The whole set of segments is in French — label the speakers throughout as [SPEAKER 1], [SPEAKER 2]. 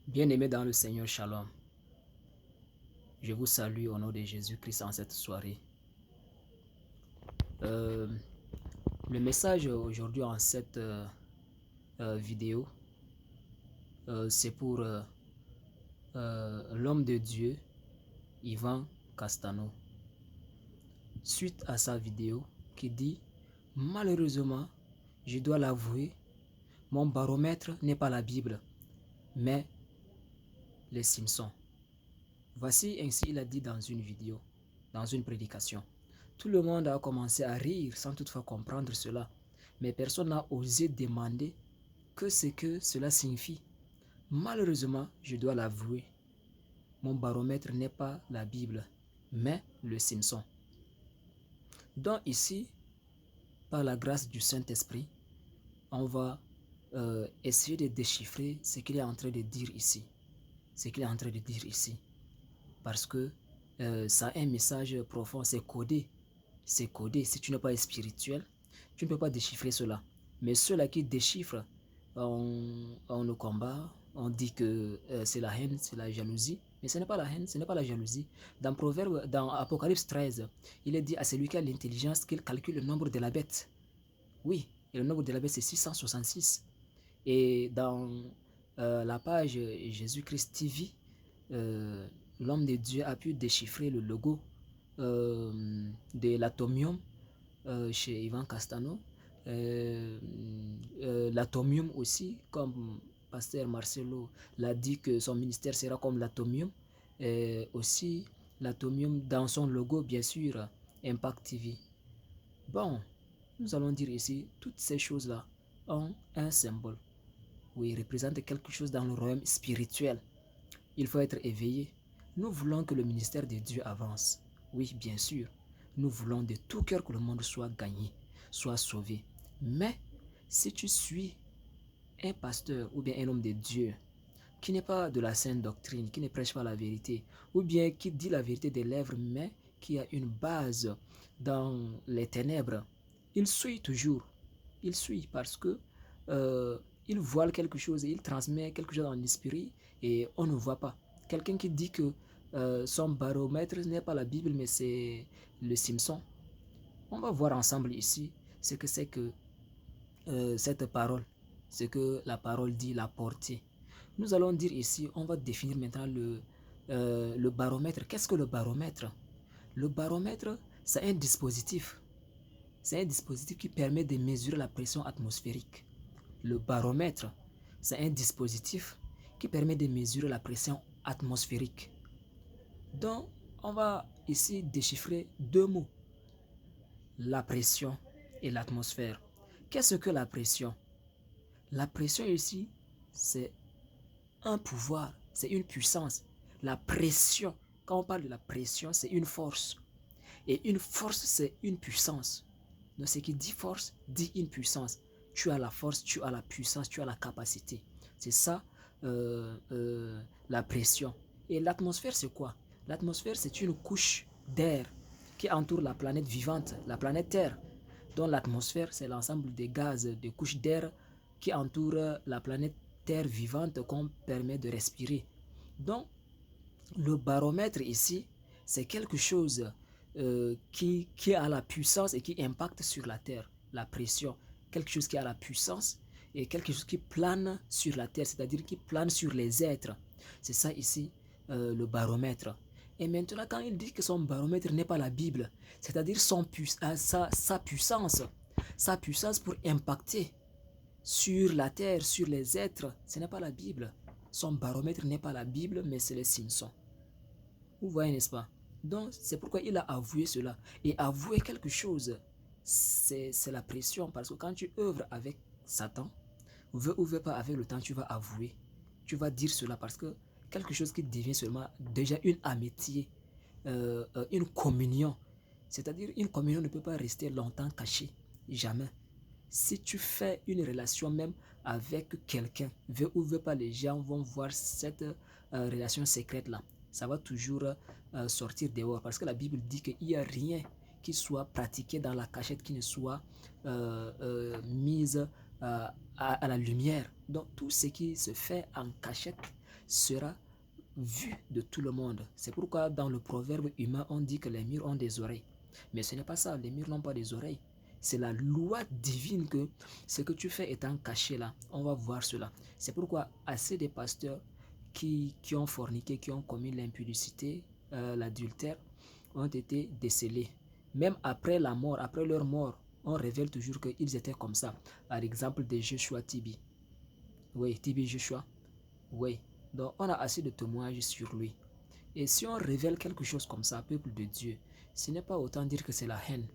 [SPEAKER 1] Bien-aimés dans le Seigneur, Shalom. Je vous salue au nom de Jésus-Christ en cette soirée. Euh, le message aujourd'hui en cette vidéo, c'est pour l'homme de Dieu, Ivan Castano. Suite à sa vidéo qui dit « Malheureusement, je dois l'avouer, mon baromètre n'est pas la Bible, mais les Simpsons. » Voici ainsi il a dit dans une vidéo, dans une prédication. Tout le monde a commencé à rire sans toutefois comprendre cela, mais personne n'a osé demander ce que cela signifie. Malheureusement, je dois l'avouer, mon baromètre n'est pas la Bible, mais le Simpson. Donc ici, par la grâce du Saint-Esprit, on va essayer de déchiffrer ce qu'il est en train de dire ici. Ce qu'il est en train de dire ici. Parce que ça a un message profond, c'est codé. C'est codé. Si tu n'es pas spirituel, tu ne peux pas déchiffrer cela. Mais ceux-là qui déchiffrent, on le combat, on dit que c'est la haine, c'est la jalousie. Mais ce n'est pas la haine, ce n'est pas la jalousie. Dans Proverbe, dans Apocalypse 13, il est dit à celui qui a l'intelligence qu'il calcule le nombre de la bête. Oui, et le nombre de la bête c'est 666. Et dans la page Jésus-Christ TV, l'homme de Dieu a pu déchiffrer le logo de l'atomium chez Ivan Castano. L'atomium aussi, comme Pasteur Marcelo l'a dit que son ministère sera comme l'atomium. Aussi, l'atomium dans son logo, bien sûr, Impact TV. Bon, nous allons dire ici, toutes ces choses-là ont un symbole. Oui, représentent quelque chose dans le royaume spirituel. Il faut être éveillé. Nous voulons que le ministère de Dieu avance. Oui, bien sûr. Nous voulons de tout cœur que le monde soit gagné, soit sauvé. Mais si tu suis un pasteur ou bien un homme de Dieu qui n'est pas de la sainte doctrine, qui ne prêche pas la vérité, ou bien qui dit la vérité des lèvres, mais qui a une base dans les ténèbres, il suit toujours. Il suit parce que il voile quelque chose et il transmet quelque chose dans l'esprit et on ne voit pas. Quelqu'un qui dit que son baromètre n'est pas la Bible mais c'est le Simpson. On va voir ensemble ici ce que c'est que cette parole, ce que la parole dit, la portée. Nous allons dire ici, on va définir maintenant le baromètre. Qu'est-ce que le baromètre? Le baromètre, c'est un dispositif. C'est un dispositif qui permet de mesurer la pression atmosphérique. Le baromètre, c'est un dispositif qui permet de mesurer la pression atmosphérique. Donc, on va ici déchiffrer deux mots. La pression et l'atmosphère. Qu'est-ce que la pression? La pression ici, c'est un pouvoir, c'est une puissance. La pression, quand on parle de la pression, c'est une force. Et une force, c'est une puissance. Donc ce qui dit force, dit une puissance. Tu as la force, tu as la puissance, tu as la capacité. C'est ça la pression. Et l'atmosphère, c'est quoi? L'atmosphère, c'est une couche d'air qui entoure la planète vivante, la planète Terre. Donc l'atmosphère, c'est l'ensemble des gaz, des couches d'air qui entourent la planète Terre vivante qu'on permet de respirer. Donc, le baromètre ici, c'est quelque chose qui a la puissance et qui impacte sur la Terre, la pression. Quelque chose qui a la puissance et quelque chose qui plane sur la Terre, c'est-à-dire qui plane sur les êtres. C'est ça ici, le baromètre. Et maintenant, quand il dit que son baromètre n'est pas la Bible, c'est-à-dire sa puissance pour impacter sur la terre, sur les êtres, ce n'est pas la Bible. Son baromètre n'est pas la Bible, mais c'est les Simpsons. Vous voyez, n'est-ce pas? Donc, c'est pourquoi il a avoué cela. Et avouer quelque chose, c'est la pression. Parce que quand tu œuvres avec Satan, veux ou veux pas, avec le temps, tu vas avouer. Tu vas dire cela parce que quelque chose qui devient seulement déjà une amitié, une communion. C'est-à-dire, une communion ne peut pas rester longtemps cachée. Jamais. Si tu fais une relation même avec quelqu'un, veut ou veut pas, les gens vont voir cette relation secrète-là. Ça va toujours sortir dehors parce que la Bible dit qu'il n'y a rien qui soit pratiqué dans la cachette qui ne soit mise à la lumière. Donc tout ce qui se fait en cachette sera vu de tout le monde. C'est pourquoi dans le proverbe humain, on dit que les murs ont des oreilles. Mais ce n'est pas ça, les murs n'ont pas des oreilles. C'est la loi divine que ce que tu fais étant caché là, on va voir cela. C'est pourquoi assez des pasteurs qui ont forniqué, qui ont commis l'impudicité, l'adultère, ont été décelés. Même après la mort, après leur mort, on révèle toujours qu'ils étaient comme ça. Par exemple, de Joshua Tibi. Oui, Tibi Joshua. Oui. Donc, on a assez de témoignages sur lui. Et si on révèle quelque chose comme ça, peuple de Dieu, ce n'est pas autant dire que c'est la haine.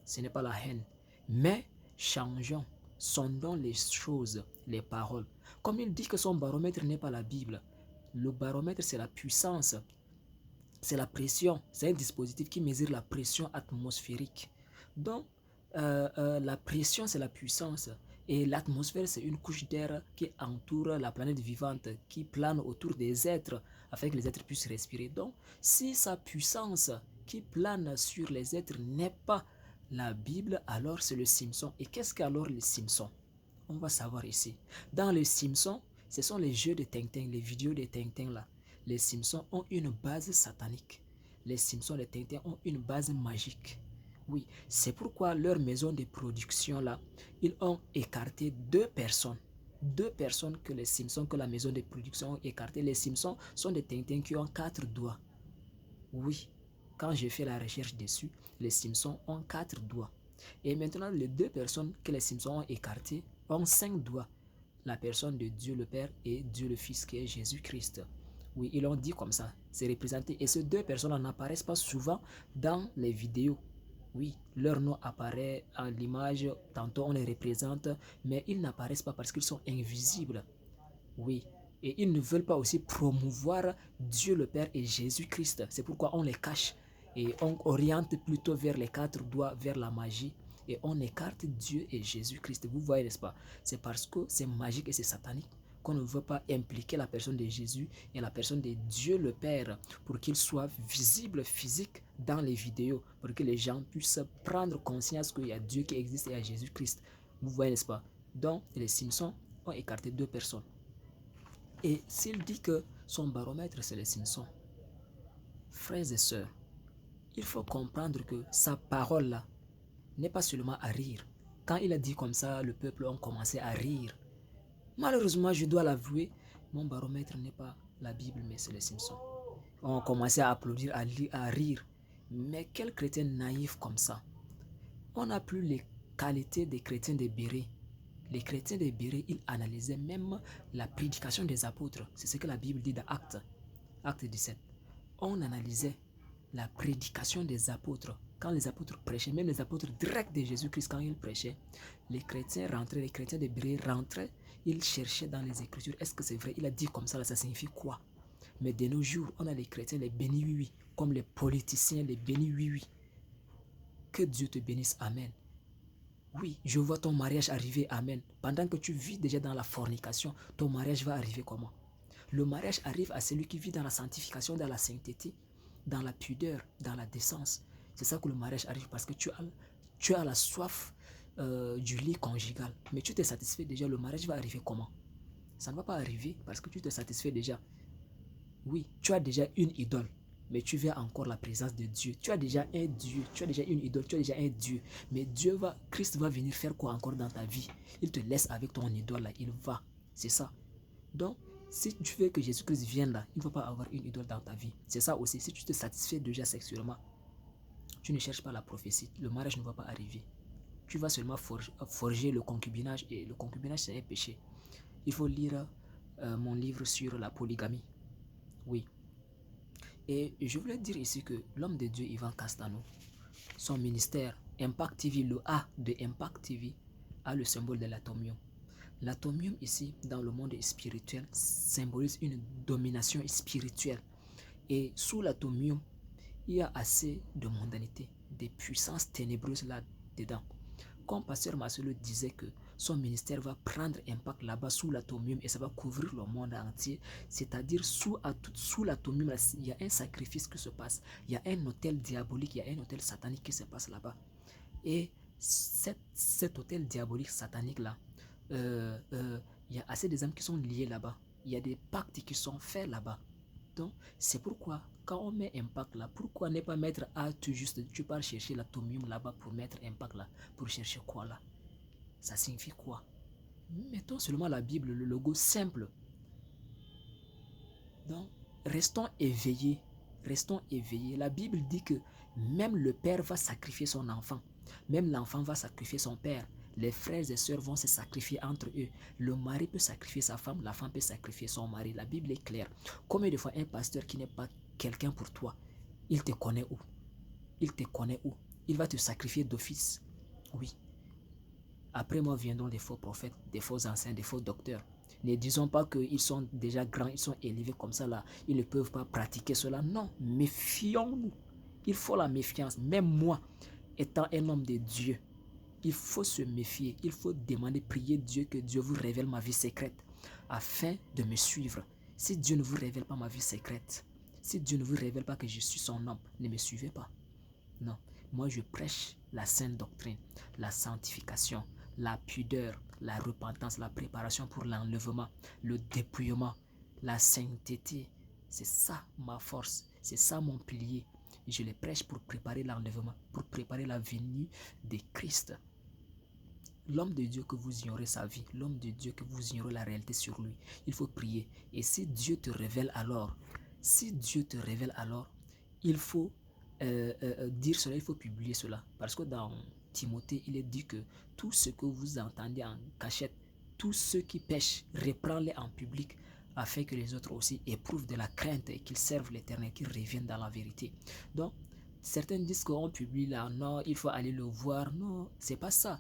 [SPEAKER 1] Ce n'est pas la haine. Mais changeons, sondons les choses, les paroles. Comme il dit que son baromètre n'est pas la Bible. Le baromètre, c'est la puissance, c'est la pression. C'est un dispositif qui mesure la pression atmosphérique. Donc, la pression, c'est la puissance. Et l'atmosphère, c'est une couche d'air qui entoure la planète vivante, qui plane autour des êtres, afin que les êtres puissent respirer. Donc, si sa puissance qui plane sur les êtres n'est pas la Bible, alors c'est le Simpson. Et qu'est-ce qu'alors les Simpsons? On va savoir ici. Dans les Simpsons, ce sont les jeux de Tintin, les vidéos de Tintin là. Les Simpsons ont une base satanique. Les Simpsons, les Tintins ont une base magique. Oui, c'est pourquoi leur maison de production là, ils ont écarté deux personnes. Deux personnes que les Simpsons, que la maison de production ont écarté. Les Simpsons sont des Tintins qui ont 4 doigts. Oui, quand j'ai fait la recherche dessus, les Simpsons ont 4 doigts. Et maintenant, les deux personnes que les Simpsons ont écartées ont 5 doigts. La personne de Dieu le Père et Dieu le Fils qui est Jésus-Christ. Oui, ils l'ont dit comme ça, c'est représenté. Et ces deux personnes n'apparaissent pas souvent dans les vidéos. Oui, leur nom apparaît à l'image, tantôt on les représente, mais ils n'apparaissent pas parce qu'ils sont invisibles. Oui, et ils ne veulent pas aussi promouvoir Dieu le Père et Jésus-Christ. C'est pourquoi on les cache et on oriente plutôt vers les 4 doigts, vers la magie. Et on écarte Dieu et Jésus-Christ. Vous voyez, n'est-ce pas? C'est parce que c'est magique et c'est satanique qu'on ne veut pas impliquer la personne de Jésus et la personne de Dieu le Père pour qu'il soit visible, physique dans les vidéos, pour que les gens puissent prendre conscience qu'il y a Dieu qui existe et il y a Jésus-Christ. Vous voyez, n'est-ce pas? Donc, les Simpsons ont écarté deux personnes. Et s'il dit que son baromètre, c'est les Simpsons, frères et sœurs, il faut comprendre que sa parole-là n'est pas seulement à rire. Quand il a dit comme ça, le peuple a commencé à rire. Malheureusement, je dois l'avouer, mon baromètre n'est pas la Bible, mais c'est les Simpsons. On a commencé à applaudir, à rire. Mais quel chrétien naïf comme ça. On n'a plus les qualités des chrétiens des Bérets. Les chrétiens des Bérets, ils analysaient même la prédication des apôtres. C'est ce que la Bible dit dans Acte 17. On analysait la prédication des apôtres. Quand les apôtres prêchaient, même les apôtres directs de Jésus-Christ, quand ils prêchaient, les chrétiens rentraient, les chrétiens des Bérets rentraient, ils cherchaient dans les Écritures. Est-ce que c'est vrai? Il a dit comme ça, là, ça signifie quoi? Mais de nos jours, on a les chrétiens, les bénis oui, comme les politiciens, les bénis oui. Que Dieu te bénisse, amen. Oui, je vois ton mariage arriver, amen. Pendant que tu vis déjà dans la fornication, ton mariage va arriver comment? Le mariage arrive à celui qui vit dans la sanctification, dans la sainteté, dans la pudeur, dans la décence. C'est ça que le mariage arrive parce que tu as la soif du lit conjugal. Mais tu te satisfais déjà, le mariage va arriver comment? Ça ne va pas arriver parce que tu te satisfais déjà. Oui, tu as déjà une idole, mais tu veux encore la présence de Dieu. Tu as déjà un Dieu, tu as déjà une idole, tu as déjà un Dieu. Mais Christ va venir faire quoi encore dans ta vie? Il te laisse avec ton idole là, il va. C'est ça. Donc, si tu veux que Jésus-Christ vienne là, il ne va pas avoir une idole dans ta vie. C'est ça aussi. Si tu te satisfais déjà sexuellement, tu ne cherches pas la prophétie. Le mariage ne va pas arriver. Tu vas seulement forger le concubinage. Et le concubinage, c'est un péché. Il faut lire mon livre sur la polygamie. Oui. Et je voulais dire ici que l'homme de Dieu, Ivan Castano, son ministère, Impact TV, le A de Impact TV, a le symbole de l'atomium. L'atomium ici, dans le monde spirituel, symbolise une domination spirituelle. Et sous l'atomium, il y a assez de mondanité, des puissances ténébreuses là-dedans. Comme Pasteur Marcelo disait que son ministère va prendre impact là-bas sous l'atomium et ça va couvrir le monde entier. C'est-à-dire sous l'atomium, il y a un sacrifice qui se passe. Il y a un hôtel diabolique, il y a un hôtel satanique qui se passe là-bas. Et cet hôtel diabolique satanique là, il y a assez des âmes qui sont liées là-bas. Il y a des pactes qui sont faits là-bas. Donc, c'est pourquoi, quand on met un pacte là, pourquoi ne pas mettre A tout juste, tu pars chercher l'atomium là-bas pour mettre un pacte là, pour chercher quoi là? Ça signifie quoi? Mettons seulement la Bible, le logo simple. Donc, restons éveillés. Restons éveillés. La Bible dit que même le père va sacrifier son enfant. Même l'enfant va sacrifier son père. Les frères et sœurs vont se sacrifier entre eux. Le mari peut sacrifier sa femme, la femme peut sacrifier son mari. La Bible est claire. Combien de fois un pasteur qui n'est pas quelqu'un pour toi, il te connaît où? Il te connaît où? Il va te sacrifier d'office. Oui. Après moi viendront des faux prophètes, des faux anciens, des faux docteurs. Ne disons pas qu'ils sont déjà grands, ils sont élevés comme ça là, ils ne peuvent pas pratiquer cela. Non, méfions-nous. Il faut la méfiance. Même moi, étant un homme de Dieu, il faut se méfier. Il faut demander, prier Dieu que Dieu vous révèle ma vie secrète afin de me suivre. Si Dieu ne vous révèle pas ma vie secrète, si Dieu ne vous révèle pas que je suis son homme, ne me suivez pas. Non, moi je prêche la sainte doctrine, la sanctification, la pudeur, la repentance, la préparation pour l'enlèvement, le dépouillement, la sainteté. C'est ça ma force, c'est ça mon pilier. Je les prêche pour préparer l'enlèvement, pour préparer la venue de Christ. L'homme de Dieu que vous ignorez sa vie, l'homme de Dieu que vous ignorez la réalité sur lui, il faut prier. Et si Dieu te révèle alors, si Dieu te révèle alors, il faut dire cela, il faut publier cela. Parce que dans Timothée, il est dit que tout ce que vous entendez en cachette, tous ceux qui pêchent, reprends-les en public afin que les autres aussi éprouvent de la crainte et qu'ils servent l'Éternel, qu'ils reviennent dans la vérité. Donc, certains disent qu'on publie là, non, il faut aller le voir. Non, c'est pas ça.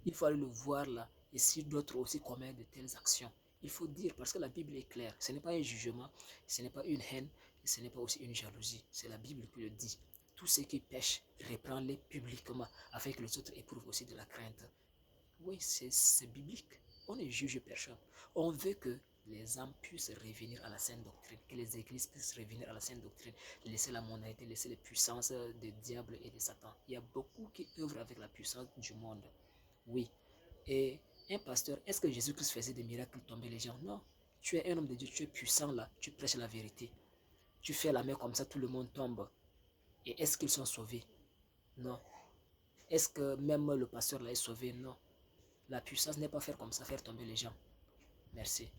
[SPEAKER 1] Il faut aller le voir là. Et si d'autres aussi commettent de telles actions, il faut dire, parce que la Bible est claire. Ce n'est pas un jugement, ce n'est pas une haine, et ce n'est pas aussi une jalousie. C'est la Bible qui le dit. Tous ceux qui pêchent, reprends-les publiquement, afin que les autres éprouvent aussi de la crainte. Oui, c'est biblique. On ne juge personne. On veut que les âmes puissent revenir à la sainte doctrine, que les églises puissent revenir à la sainte doctrine, laisser la monarchie, laisser les puissances des diables et de Satan. Il y a beaucoup qui œuvrent avec la puissance du monde. Oui. Et un pasteur, est-ce que Jésus-Christ faisait des miracles, tomber les gens? Non. Tu es un homme de Dieu, tu es puissant là, tu prêches la vérité. Tu fais la main comme ça, tout le monde tombe. Et est-ce qu'ils sont sauvés? Non. Est-ce que même le pasteur là est sauvé? Non. La puissance n'est pas faire comme ça, faire tomber les gens. Merci.